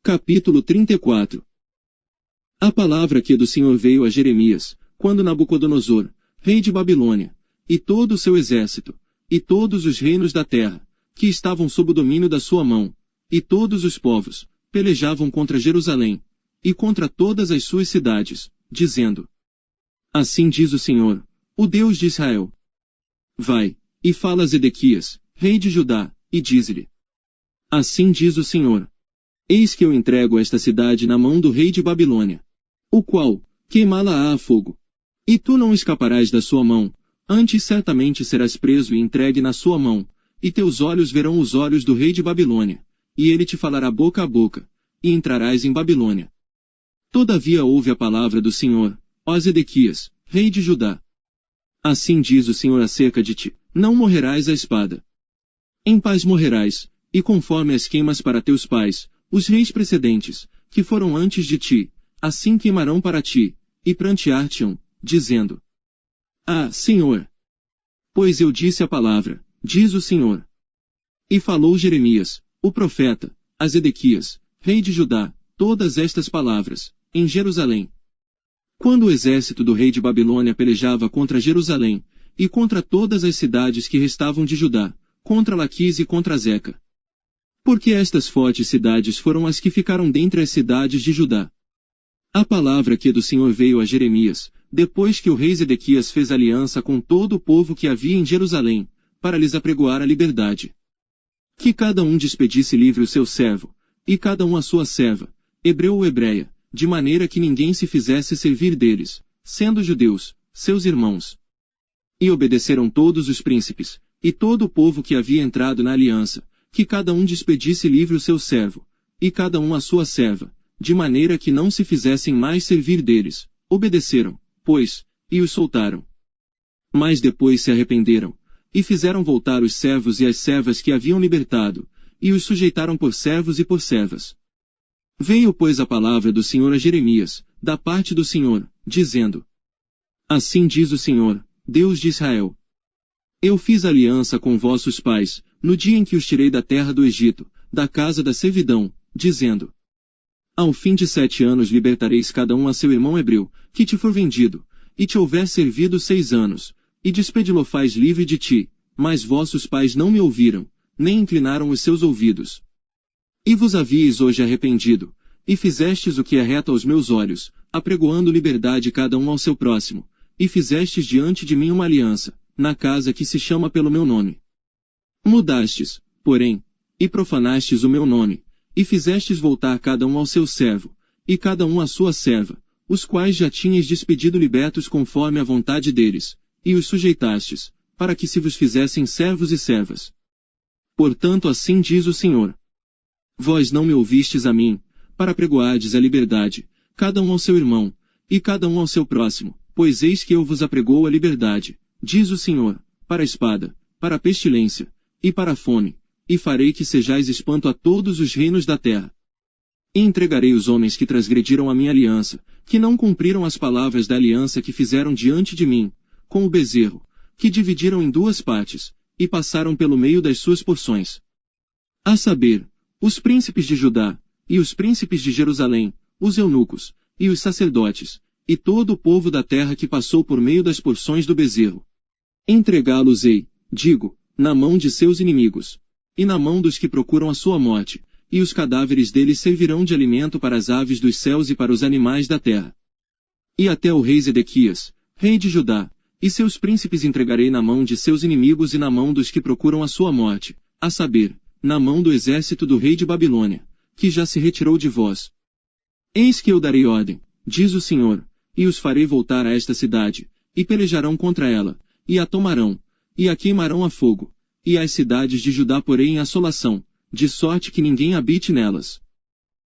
Capítulo 34. A palavra que do Senhor veio a Jeremias, quando Nabucodonosor, rei de Babilônia, e todo o seu exército, e todos os reinos da terra, que estavam sob o domínio da sua mão, e todos os povos, pelejavam contra Jerusalém, e contra todas as suas cidades, dizendo: Assim diz o Senhor, o Deus de Israel. Vai, e fala a Zedequias, rei de Judá, e diz-lhe: Assim diz o Senhor: Eis que eu entrego esta cidade na mão do rei de Babilônia, o qual queimá-la-á a fogo. E tu não escaparás da sua mão, antes certamente serás preso e entregue na sua mão, e teus olhos verão os olhos do rei de Babilônia, e ele te falará boca a boca, e entrarás em Babilônia. Todavia ouve a palavra do Senhor, ó Zedequias, rei de Judá. Assim diz o Senhor acerca de ti: não morrerás à espada. Em paz morrerás, e conforme as queimas para teus pais, os reis precedentes, que foram antes de ti, assim queimarão para ti, e prantear-te-ão, dizendo: Ah, Senhor! Pois eu disse a palavra, diz o Senhor. E falou Jeremias, o profeta, a Zedequias, rei de Judá, todas estas palavras, em Jerusalém. Quando o exército do rei de Babilônia pelejava contra Jerusalém, e contra todas as cidades que restavam de Judá, contra Laquis e contra Zeca. Porque estas fortes cidades foram as que ficaram dentre as cidades de Judá. A palavra que do Senhor veio a Jeremias, depois que o rei Zedequias fez aliança com todo o povo que havia em Jerusalém, para lhes apregoar a liberdade. Que cada um despedisse livre o seu servo, e cada um a sua serva, hebreu ou hebreia, de maneira que ninguém se fizesse servir deles, sendo judeus, seus irmãos. E obedeceram todos os príncipes, e todo o povo que havia entrado na aliança, que cada um despedisse livre o seu servo, e cada um a sua serva, de maneira que não se fizessem mais servir deles, obedeceram, pois, e os soltaram. Mas depois se arrependeram, e fizeram voltar os servos e as servas que haviam libertado, e os sujeitaram por servos e por servas. Veio pois a palavra do Senhor a Jeremias, da parte do Senhor, dizendo: Assim diz o Senhor, Deus de Israel. Eu fiz aliança com vossos pais, no dia em que os tirei da terra do Egito, da casa da servidão, dizendo: Ao fim de 7 anos libertareis cada um a seu irmão hebreu, que te for vendido, e te houver servido 6 anos, e despedi-lo faz livre de ti, mas vossos pais não me ouviram, nem inclinaram os seus ouvidos. E vos havíeis hoje arrependido, e fizestes o que é reto aos meus olhos, apregoando liberdade cada um ao seu próximo, e fizestes diante de mim uma aliança, na casa que se chama pelo meu nome. Mudastes, porém, e profanastes o meu nome, e fizestes voltar cada um ao seu servo, e cada um à sua serva, os quais já tinhas despedido libertos conforme a vontade deles, e os sujeitastes, para que se vos fizessem servos e servas. Portanto assim diz o Senhor: Vós não me ouvistes a mim, para pregoardes a liberdade, cada um ao seu irmão, e cada um ao seu próximo, pois eis que eu vos apregoo a liberdade, diz o Senhor, para a espada, para a pestilência, e para a fome, e farei que sejais espanto a todos os reinos da terra. E entregarei os homens que transgrediram a minha aliança, que não cumpriram as palavras da aliança que fizeram diante de mim, com o bezerro, que dividiram em 2 partes, e passaram pelo meio das suas porções. A saber, os príncipes de Judá, e os príncipes de Jerusalém, os eunucos, e os sacerdotes, e todo o povo da terra que passou por meio das porções do bezerro. Entregá-los-ei, digo, na mão de seus inimigos, e na mão dos que procuram a sua morte, e os cadáveres deles servirão de alimento para as aves dos céus e para os animais da terra. E até o rei Zedequias, rei de Judá, e seus príncipes entregarei na mão de seus inimigos e na mão dos que procuram a sua morte, a saber, na mão do exército do rei de Babilônia, que já se retirou de vós. Eis que eu darei ordem, diz o Senhor, e os farei voltar a esta cidade, e pelejarão contra ela, e a tomarão, e a queimarão a fogo, e as cidades de Judá porei em assolação, de sorte que ninguém habite nelas.